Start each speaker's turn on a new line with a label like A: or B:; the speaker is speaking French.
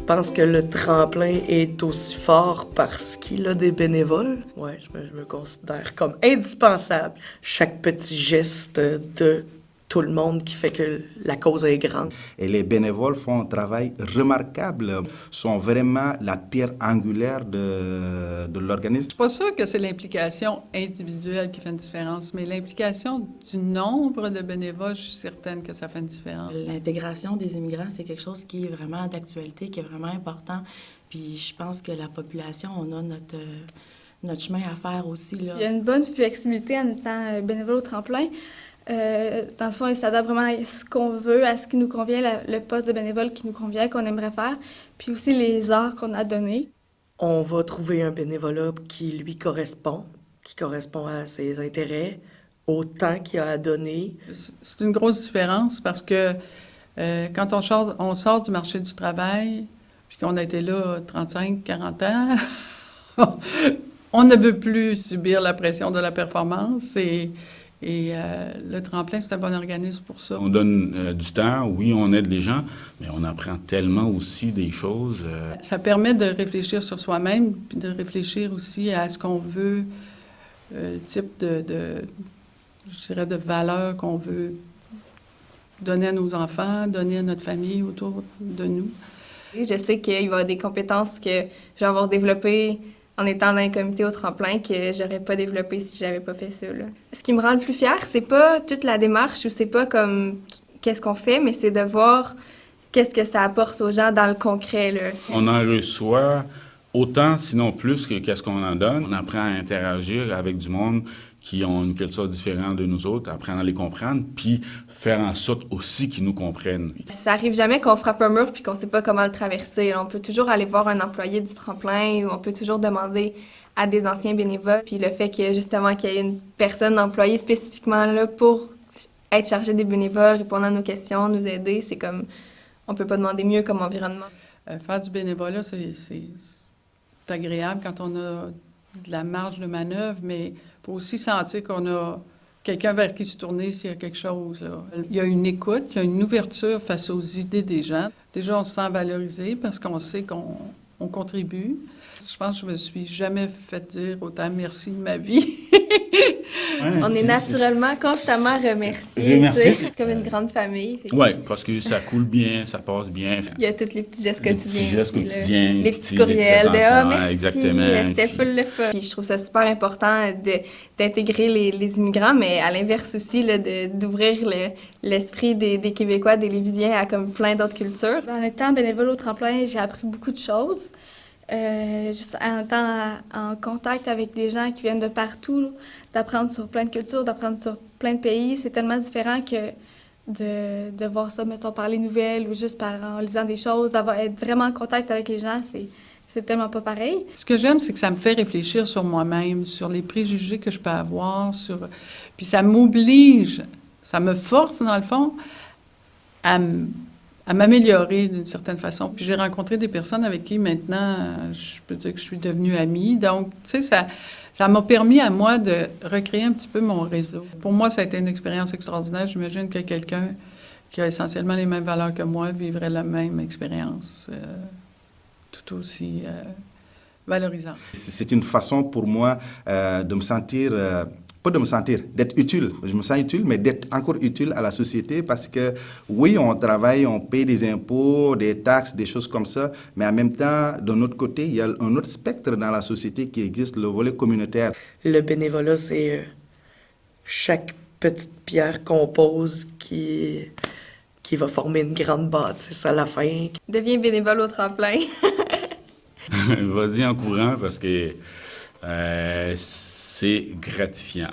A: pense que le tremplin est aussi fort parce qu'il a des bénévoles. Ouais, je me considère comme indispensable. Chaque petit geste de tout le monde qui fait que la cause est grande.
B: Et les bénévoles font un travail remarquable, sont vraiment la pierre angulaire de l'organisme.
C: Je suis pas sûre que c'est l'implication individuelle qui fait une différence, mais l'implication du nombre de bénévoles, je suis certaine que ça fait une différence.
D: L'intégration des immigrants, c'est quelque chose qui est vraiment d'actualité, qui est vraiment important. Puis je pense que la population, on a notre chemin à faire aussi, là.
E: Il y a une bonne flexibilité en étant bénévole au tremplin. Dans le fond, il s'adapte vraiment à ce qu'on veut, à ce qui nous convient, le poste de bénévole qui nous convient, qu'on aimerait faire, puis aussi les heures qu'on a données.
A: On va trouver un bénévolat qui lui correspond à ses intérêts, au temps qu'il a à donner.
C: C'est une grosse différence parce que quand on sort du marché du travail, puis qu'on a été là 35, 40 ans, on ne veut plus subir la pression de la performance et le tremplin, c'est un bon organisme pour ça.
F: On donne du temps, oui, on aide les gens, mais on apprend tellement aussi des choses.
C: Ça permet de réfléchir sur soi-même, puis de réfléchir aussi à ce qu'on veut, le type je dirais, de valeurs qu'on veut donner à nos enfants, donner à notre famille autour de nous.
G: Je sais qu'il va y avoir des compétences que je vais avoir développées en étant dans un comité au tremplin que j'aurais pas développé si j'avais pas fait ça, là. Ce qui me rend le plus fière, c'est pas toute la démarche ou c'est pas comme qu'est-ce qu'on fait, mais c'est de voir qu'est-ce que ça apporte aux gens dans le concret, là.
F: On en reçoit autant, sinon plus, que qu'est-ce qu'on en donne. On apprend à interagir avec du monde qui ont une culture différente de nous autres, apprendre à les comprendre, puis faire en sorte aussi qu'ils nous comprennent.
G: Ça arrive jamais qu'on frappe un mur puis qu'on sait pas comment le traverser. On peut toujours aller voir un employé du tremplin ou on peut toujours demander à des anciens bénévoles. Puis le fait que justement qu'il y ait une personne employée spécifiquement là pour être chargée des bénévoles, répondre à nos questions, nous aider, c'est comme on peut pas demander mieux comme environnement.
C: Faire du bénévolat, c'est agréable quand on a de la marge de manœuvre, mais il faut aussi sentir qu'on a quelqu'un vers qui se tourner s'il y a quelque chose, là. Il y a une écoute, il y a une ouverture face aux idées des gens. Déjà, on se sent valorisé parce qu'on sait qu'on contribue. Je pense que je me suis jamais fait dire autant merci de ma vie.
G: Ouais, on est naturellement constamment remerciés. C'est comme une grande famille.
F: Oui, parce que ça coule bien, ça passe bien.
G: Il y a tous les petits gestes quotidiens.
F: Les
G: petits courriels de « Ah, merci,
F: exactement.
G: C'était full le fun ». Puis je trouve ça super important d'intégrer les immigrants, mais à l'inverse aussi, d'ouvrir l'esprit des Québécois, des Lévisiens à comme plein d'autres cultures.
E: En étant bénévole au tremplin, j'ai appris beaucoup de choses. Juste en étant en contact avec des gens qui viennent de partout, d'apprendre sur plein de cultures, d'apprendre sur plein de pays, c'est tellement différent que de voir ça, mettons, par les nouvelles ou juste en lisant des choses, être vraiment en contact avec les gens, c'est tellement pas pareil.
C: Ce que j'aime, c'est que ça me fait réfléchir sur moi-même, sur les préjugés que je peux avoir, puis ça m'oblige, ça me force, dans le fond, à m'améliorer d'une certaine façon. Puis j'ai rencontré des personnes avec qui maintenant, je peux dire que je suis devenue amie. Donc, tu sais, ça m'a permis à moi de recréer un petit peu mon réseau. Pour moi, ça a été une expérience extraordinaire. J'imagine que quelqu'un qui a essentiellement les mêmes valeurs que moi vivrait la même expérience, tout aussi valorisante.
B: C'est une façon pour moi de me sentir... pas de me sentir, d'être utile. Je me sens utile, mais d'être encore utile à la société parce que, oui, on travaille, on paye des impôts, des taxes, des choses comme ça, mais en même temps, de notre côté, il y a un autre spectre dans la société qui existe, le volet communautaire.
A: Le bénévolat, c'est chaque petite pierre qu'on pose qui va former une grande bâtisse à la fin.
G: Deviens bénévole au tremplin.
F: Vas-y en courant parce que c'est gratifiant.